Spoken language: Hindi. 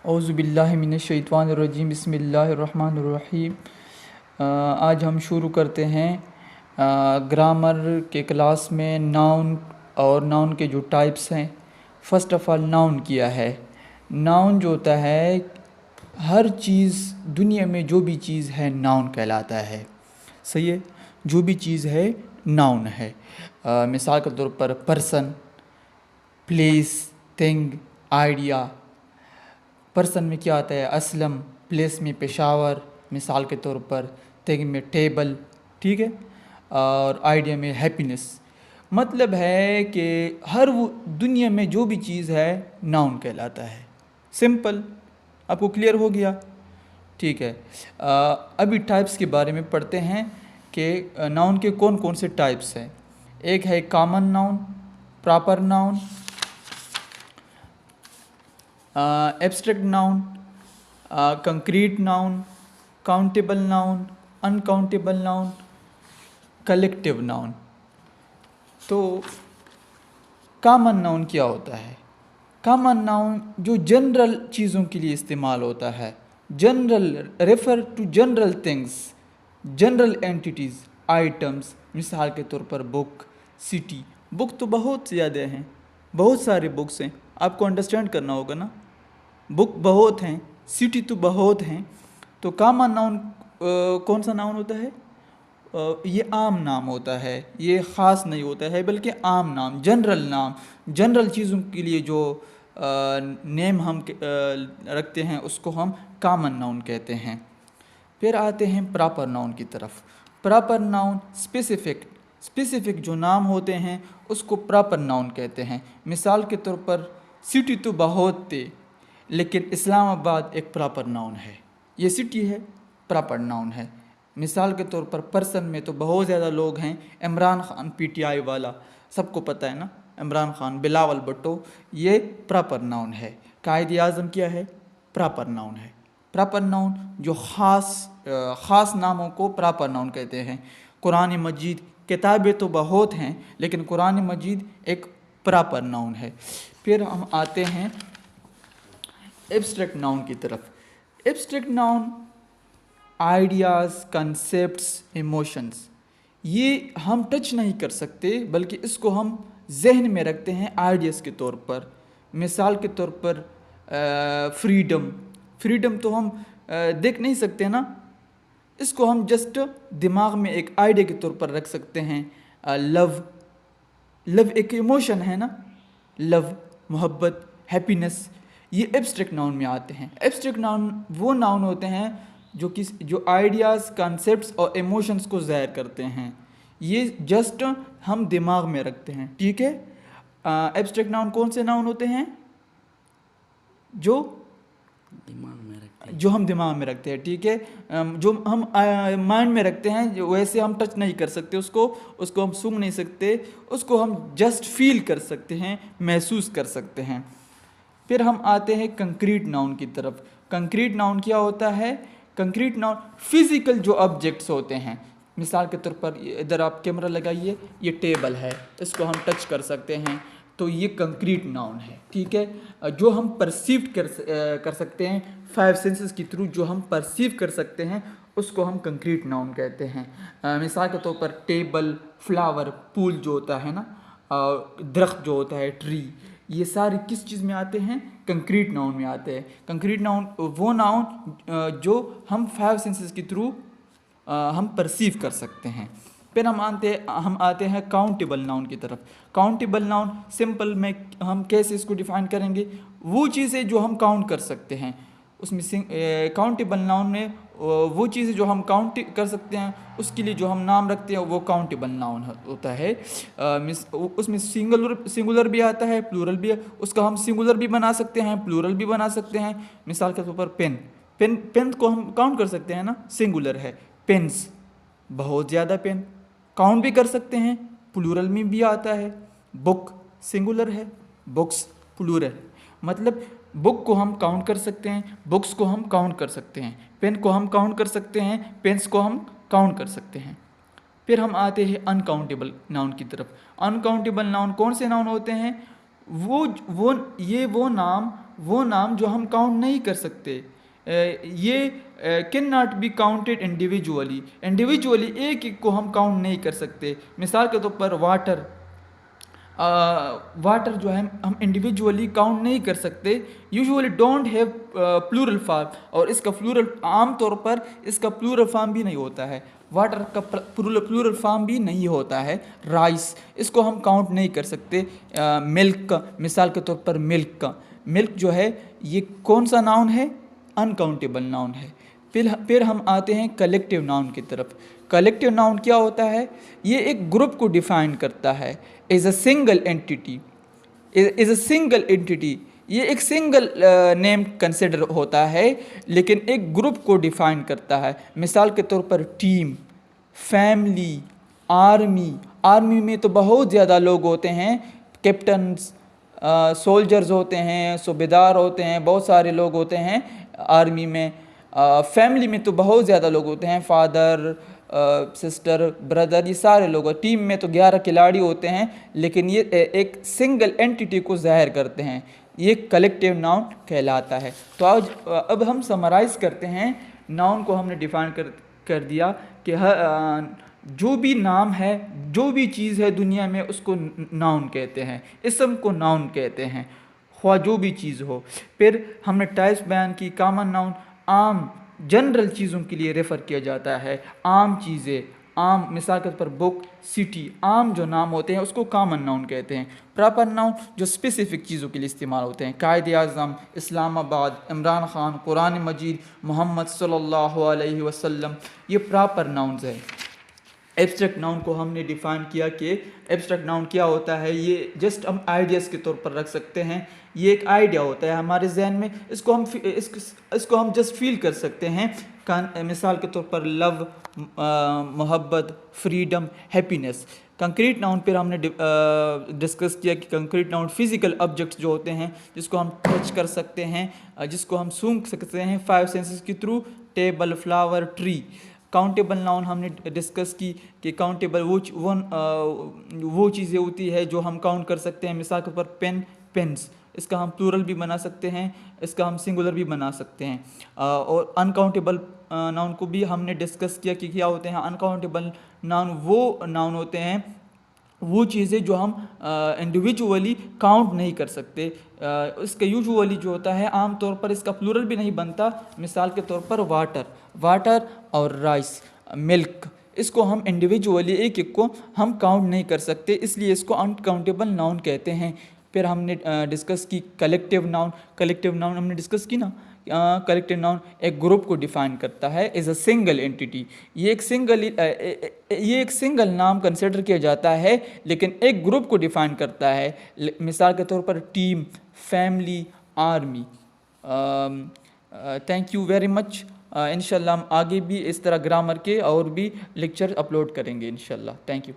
औज़ुबिल्लाहिमिनश्शैतानिर्रजीम बिस्मिल्लाहिर्रहमानिर्रहीम। आज हम शुरू करते हैं ग्रामर के क्लास में नाउन और नाउन के जो टाइप्स हैं। फ़र्स्ट ऑफ़ ऑल नाउन क्या है। नाउन जो होता है, हर चीज़ दुनिया में जो भी चीज़ है नाउन कहलाता है। सही है, जो भी चीज़ है नाउन है। मिसाल के तौर पर person, place, thing, idea. Person में क्या आता है, असलम। प्लेस में पेशावर, मिसाल के तौर पर। थिंग में टेबल, ठीक है। और आइडिया में हैप्पीनेस। मतलब है कि हर वो दुनिया में जो भी चीज़ है नाउन कहलाता है। सिंपल, आपको क्लियर हो गया, ठीक है। अभी टाइप्स के बारे में पढ़ते हैं कि नाउन के कौन कौन से टाइप्स हैं। एक है common noun, proper noun, abstract noun, concrete noun, countable noun, uncountable noun, collective noun. तो कॉमन नाउन क्या होता है? कॉमन नाउन जो जनरल चीज़ों के लिए इस्तेमाल होता है। General refer to general things, general entities, items. मिसाल के तौर पर बुक, सिटी। बुक तो बहुत ज़्यादा हैं, बहुत सारे बुक्स हैं, आपको अंडरस्टैंड करना होगा ना। बुक बहुत हैं, सिटी तो बहुत हैं। तो कॉमन नाउन कौन सा नाउन होता है? ये आम नाम होता है, ये ख़ास नहीं होता है, बल्कि आम नाम, जनरल नाम। जनरल चीज़ों के लिए जो नेम हम रखते हैं उसको हम कॉमन नाउन कहते हैं। फिर आते हैं प्रॉपर नाउन की तरफ। प्रॉपर नाउन स्पेसिफिक जो नाम होते हैं उसको प्रॉपर नाउन कहते हैं। मिसाल के तौर पर सिटी तो बहुत थे, लेकिन इस्लामाबाद एक प्रॉपर नाउन है। ये सिटी है, प्रॉपर नाउन है। मिसाल के तौर पर पर्सन में तो बहुत ज़्यादा लोग हैं। इमरान खान पीटीआई वाला, सबको पता है ना, इमरान खान, बिलावल भुट्टो, ये प्रॉपर नाउन है। कायद आज़म क्या है? प्रॉपर नाउन है। प्रॉपर नाउन जो ख़ास नामों को प्रॉपर नाउन कहते हैं। कुरान मजीद, किताबें तो बहुत हैं, लेकिन कुरान मजीद एक प्रॉपर नाउन है। फिर हम आते हैं एब्स्ट्रैक्ट नाउन की तरफ। Abstract noun ideas, concepts, emotions, ये हम टच नहीं कर सकते, बल्कि इसको हम जहन में रखते हैं आइडियाज़ के तौर पर। मिसाल के तौर पर फ्रीडम तो हम देख नहीं सकते ना, इसको हम जस्ट दिमाग में एक आइडिया के तौर पर रख सकते हैं। लव एक इमोशन है ना, लव, मोहब्बत, हैप्पीनेस, ये एब्स्ट्रैक्ट नाउन में आते हैं। एब्स्ट्रैक्ट नाउन वो नाउन होते हैं जो आइडियाज़, कॉन्सेप्ट्स और इमोशंस को ज़ाहिर करते हैं। ये जस्ट हम दिमाग में रखते हैं, ठीक है। एब्स्ट्रैक्ट नाउन कौन से नाउन होते हैं? जो हम दिमाग में रखते हैं, ठीक है। जो हम माइंड में रखते हैं, जो वैसे हम टच नहीं कर सकते उसको हम सूंघ नहीं सकते, उसको हम जस्ट फील कर सकते हैं, महसूस कर सकते हैं। फिर हम आते हैं कंक्रीट नाउन की तरफ। कंक्रीट नाउन क्या होता है? कंक्रीट नाउन फिजिकल जो ऑब्जेक्ट्स होते हैं। मिसाल के तौर पर इधर आप कैमरा लगाइए, ये टेबल है, इसको हम टच कर सकते हैं, तो ये कंक्रीट नाउन है, ठीक है। जो हम परसीव कर सकते हैं, 5 सेंसेस के थ्रू जो हम परसीव कर सकते हैं उसको हम कंक्रीट नाउन कहते हैं। मिसाल के तौर पर टेबल, फ्लावर, पूल जो होता है ना, दरख्त जो होता है, ट्री, ये सारे किस चीज़ में आते हैं? कंक्रीट नाउन में आते हैं। कंक्रीट नाउन वो नाउन जो हम 5 सेंसेस के थ्रू हम परसीव कर सकते हैं। फिर हम आते हैं काउंटेबल नाउन की तरफ। काउंटेबल नाउन सिंपल में हम कैसे इसको डिफाइन करेंगे? वो चीज़ें जो हम काउंट कर सकते हैं, उसमें काउंटेबल नाउन में वो चीज़ें जो हम काउंट कर सकते हैं उसके लिए जो हम नाम रखते हैं वो काउंटेबल नाउन होता है। उसमें सिंगुलर भी आता है, प्लूरल भी है। उसका हम सिंगुलर भी बना सकते हैं, प्लूरल भी बना सकते हैं। मिसाल के तौर पर पेन को हम काउंट कर सकते हैं ना, सिंगुलर है। पेन्स, बहुत ज़्यादा पेन, काउंट भी कर सकते हैं, प्लूरल में भी आता है। बुक सिंगुलर है, बुक्स प्लूरल। मतलब बुक को हम काउंट कर सकते हैं, बुक्स को हम काउंट कर सकते हैं, पेन को हम काउंट कर सकते हैं, पेन्स को हम काउंट कर सकते हैं। फिर हम आते हैं अनकाउंटेबल नाउन की तरफ। अनकाउंटेबल नाउन कौन से नाउन होते हैं? वो नाम जो हम काउंट नहीं कर सकते, ये can not be counted individually. Individually एक एक को हम काउंट नहीं कर सकते। मिसाल के तौर पर वाटर जो है हम इंडिविजुअली काउंट नहीं कर सकते, usually don't have plural form, और इसका प्लूरल आम तौर पर इसका प्लूरल फॉर्म भी नहीं होता है, वाटर का प्लूरल फॉर्म भी नहीं होता है। राइस, इसको हम काउंट नहीं कर सकते। मिल्क का, मिसाल के तौर पर मिल्क जो है ये कौन सा नाउन है? अनकाउंटेबल नाउन है। फिर हम आते हैं कलेक्टिव नाउन की तरफ। कलेक्टिव नाउन क्या होता है? ये एक ग्रुप को डिफाइन करता है। Is a single entity, is a single entity, ये एक सिंगल नेम कंसिडर होता है, लेकिन एक ग्रुप को डिफाइन करता है। मिसाल के तौर पर टीम, फैमिली, आर्मी में तो बहुत ज़्यादा लोग होते हैं, कैप्टन्स, सोल्जर्स होते हैं, सूबेदार होते हैं, बहुत सारे लोग होते हैं आर्मी में। फैमिली में तो बहुत ज़्यादा लोग होते हैं, फादर, सिस्टर, ब्रदर, ये सारे लोग। टीम में तो 11 खिलाड़ी होते हैं, लेकिन ये एक सिंगल एंटिटी को ज़ाहिर करते हैं, ये कलेक्टिव नाउन कहलाता है। तो आज अब हम समराइज़ करते हैं। नाउन को हमने डिफाइन कर दिया कि जो भी नाम है, जो भी चीज़ है दुनिया में, उसको नाउन कहते हैं, इसम को नाउन कहते हैं, ख्वाह जो भी चीज़ हो। फिर हमने टाइप्स बयान की। कॉमन नाउन आम जनरल चीज़ों के लिए रेफ़र किया जाता है, आम चीज़ें, आम, मिसाल के तौर पर बुक, सिटी, आम जो नाम होते हैं उसको कॉमन नाउन कहते हैं। प्रॉपर नाउन जो स्पेसिफिक चीज़ों के लिए इस्तेमाल होते हैं, कायद आज़म, इस्लामाबाद, इमरान खान, कुरान मजीद, मोहम्मद सल्लल्लाहु अलैहि वसल्लम, ये प्रॉपर नाउन्स हैं। एब्स्ट्रैक्ट नाउन को हमने डिफ़ाइन किया कि एब्स्ट्रैक्ट नाउन क्या होता है। ये जस्ट हम आइडियाज़ के तौर पर रख सकते हैं, ये एक आइडिया होता है हमारे जहन में, इसको हम जस्ट फील कर सकते हैं। मिसाल के तौर पर लव, मोहब्बत, फ्रीडम, हैप्पीनेस। कंक्रीट नाउन पर हमने डिस्कस किया कि कंक्रीट नाउन फिज़िकल ऑब्जेक्ट्स जो होते हैं, जिसको हम टच कर सकते हैं, जिसको हम सूंघ सकते हैं 5 सेंसेस के through, table, flower, tree. Countable noun हमने डिस्कस की कि काउंटेबल वो चीज़ें होती है जो हम काउंट कर सकते हैं। मिसाल के तौर पर पेन्स, इसका हम प्लूरल भी बना सकते हैं, इसका हम सिंगुलर भी बना सकते हैं। और अनकाउंटेबल नाउन को भी हमने डिस्कस किया कि क्या होते हैं। अनकाउंटेबल नाउन वो नाउन होते हैं, वो चीज़ें जो हम इंडिविजुअली काउंट नहीं कर सकते। इसका यूजुअली जो होता है, आम तौर पर इसका प्लूरल भी नहीं बनता। मिसाल के तौर पर वाटर और राइस, मिल्क, इसको हम इंडिविजुअली एक एक को हम काउंट नहीं कर सकते, इसलिए इसको अनकाउंटेबल नाउन कहते हैं। फिर हमने डिस्कस की कलेक्टिव नाउन हमने डिस्कस की ना। कलेक्टिव नाउन एक ग्रुप को डिफाइन करता है, इज़ अ सिंगल एंटिटी। ये एक सिंगल नाम कंसिडर किया जाता है, लेकिन एक ग्रुप को डिफाइन करता है। मिसाल के तौर पर team, family, army. Thank you very much. इंशाल्लाह हम आगे भी इस तरह ग्रामर के और भी लेक्चर अपलोड करेंगे इंशाल्लाह। Thank you.